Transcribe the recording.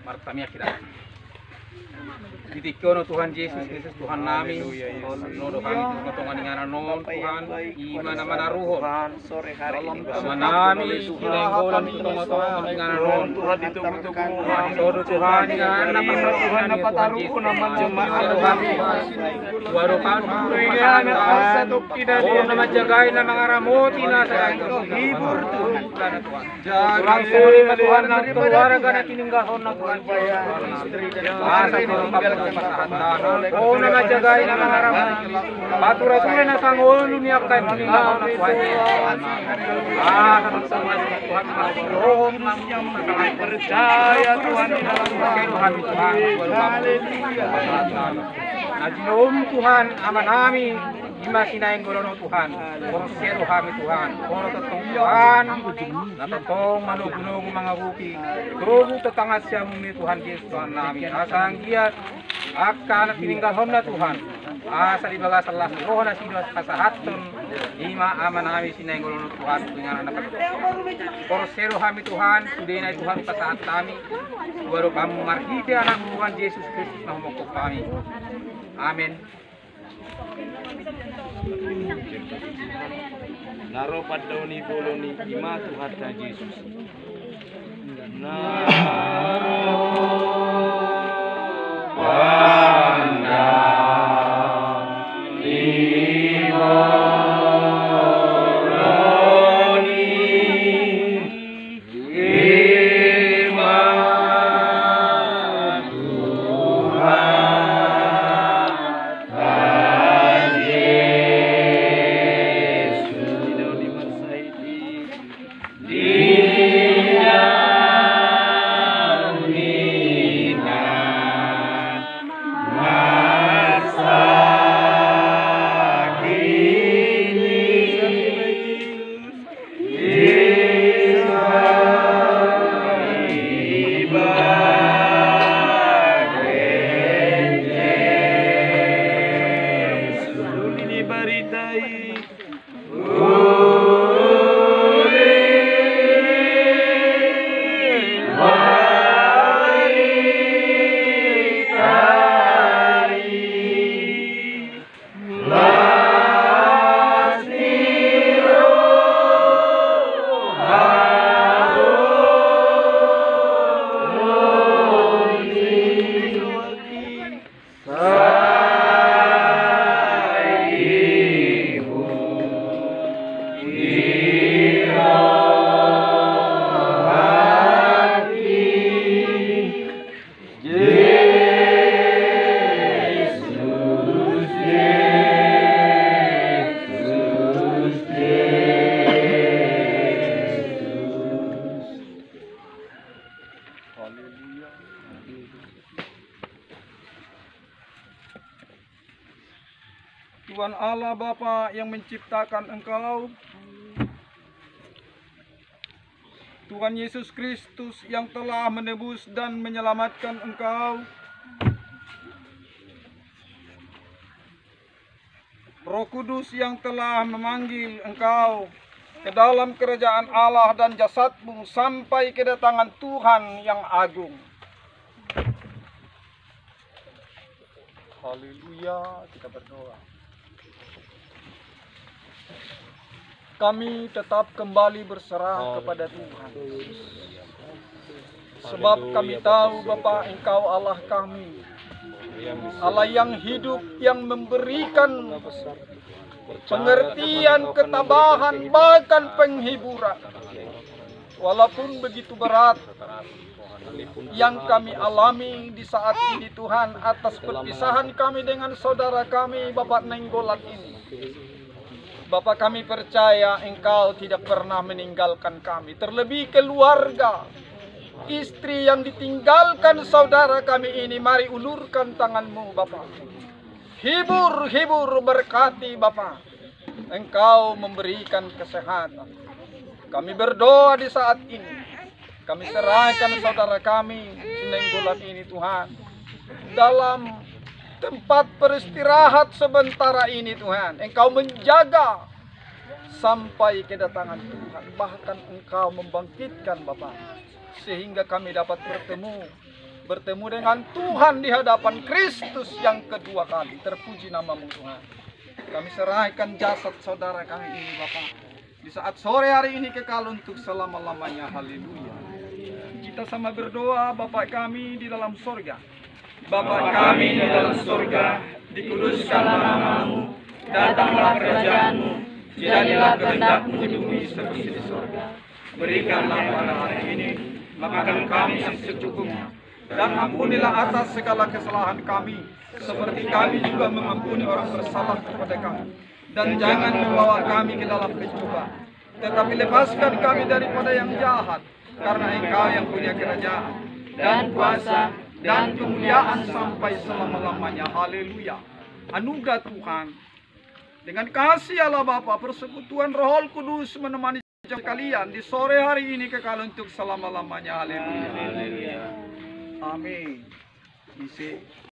Martamia kita. Ditikono Tuhan Yesus Kristus Tuhan nami. Nodo kami Tuhan ingana non Tuhan. Iman mana ruho. Sore hari ini Manami Tuhan Tuhan ingana non Tuhan ditunggu-tunggu. Nodo Tuhan ingana Tuhan dapat taruhku nama jemaat Tuhan. Waro kan ingana asa tukida Oh nama jagai nama ngaramoti na sa hibur Tuhan. Jaga suri Tuhan na keluarga na kininggahon na Tuhan. Istri dan Asa tinggal Oh nama jagai nama ngaram. Batura-tura na sangolu niya kay maninggahon na Tuhan. Sama Tuhan roh yang percaya Tuhan di dalam Tuhan. Najinom Tuhan aman nami imasinain golono Tuhan korosero kami Tuhan koro tetong Tuhan natetong manugunong mga buki tugu tetangat siya mumi Tuhan Yesus Tuhan nami asang giat akan tininggalhon na Tuhan asa di bagas Allah roh na sinos kasahaton ima aman nami sinain golono Tuhan dengan anak korosero kami Tuhan sudah na Tuhan pasahat kami baru kamu marhide anak Tuhan Yesus Kristus na humukok kami. Amin. Naro padoni boloni ima Tuhan Yesus. Tuhan Allah Bapa yang menciptakan engkau, Tuhan Yesus Kristus yang telah menebus dan menyelamatkan engkau, Roh Kudus yang telah memanggil engkau ke dalam kerajaan Allah dan jasadmu sampai kedatangan Tuhan yang agung. Haleluya, kita berdoa. Kami tetap kembali berserah kepada Tuhan. Sebab kami tahu Bapa, Engkau Allah kami, Allah yang hidup, yang memberikan pengertian, ketabahan, bahkan penghiburan. Walaupun begitu berat yang kami alami di saat ini Tuhan, atas perpisahan kami dengan saudara kami Bapak Nenggolan ini, Bapak, kami percaya Engkau tidak pernah meninggalkan kami, terlebih keluarga istri yang ditinggalkan saudara kami ini, mari ulurkan tanganmu Bapa. Hibur, hibur, berkati Bapa. Engkau memberikan kesehatan. Kami berdoa di saat ini. Kami serahkan saudara kami Sinenggolan ini Tuhan. Dalam tempat beristirahat sementara ini Tuhan, Engkau menjaga sampai kedatangan Tuhan. Bahkan Engkau membangkitkan Bapa, sehingga kami dapat bertemu dengan Tuhan di hadapan Kristus yang kedua kali. Terpuji namamu Tuhan. Kami serahkan jasad saudara kami ini Bapa, di saat sore hari ini kekal untuk selama-lamanya. Haleluya. Kita sama berdoa. Bapa kami di dalam sorga, Bapa kami di dalam surga, dikuduskanlah namamu, datanglah kerajaanmu, jadilah kehendakmu di bumi seperti di surga. Berikanlah pada hari ini makanan kami yang secukupnya, dan ampunilah atas segala kesalahan kami, seperti kami juga mengampuni orang bersalah kepada kami. Dan jangan membawa kami ke dalam pencobaan, tetapi lepaskan kami daripada yang jahat, karena Engkau yang punya kerajaan dan kuasa dan kemuliaan sampai selama-lamanya. Haleluya. Anugerah Tuhan dengan kasih Allah Bapa, persekutuan Roh Kudus menemani kalian di sore hari ini kekal untuk selama-lamanya. Haleluya. Amin. Isi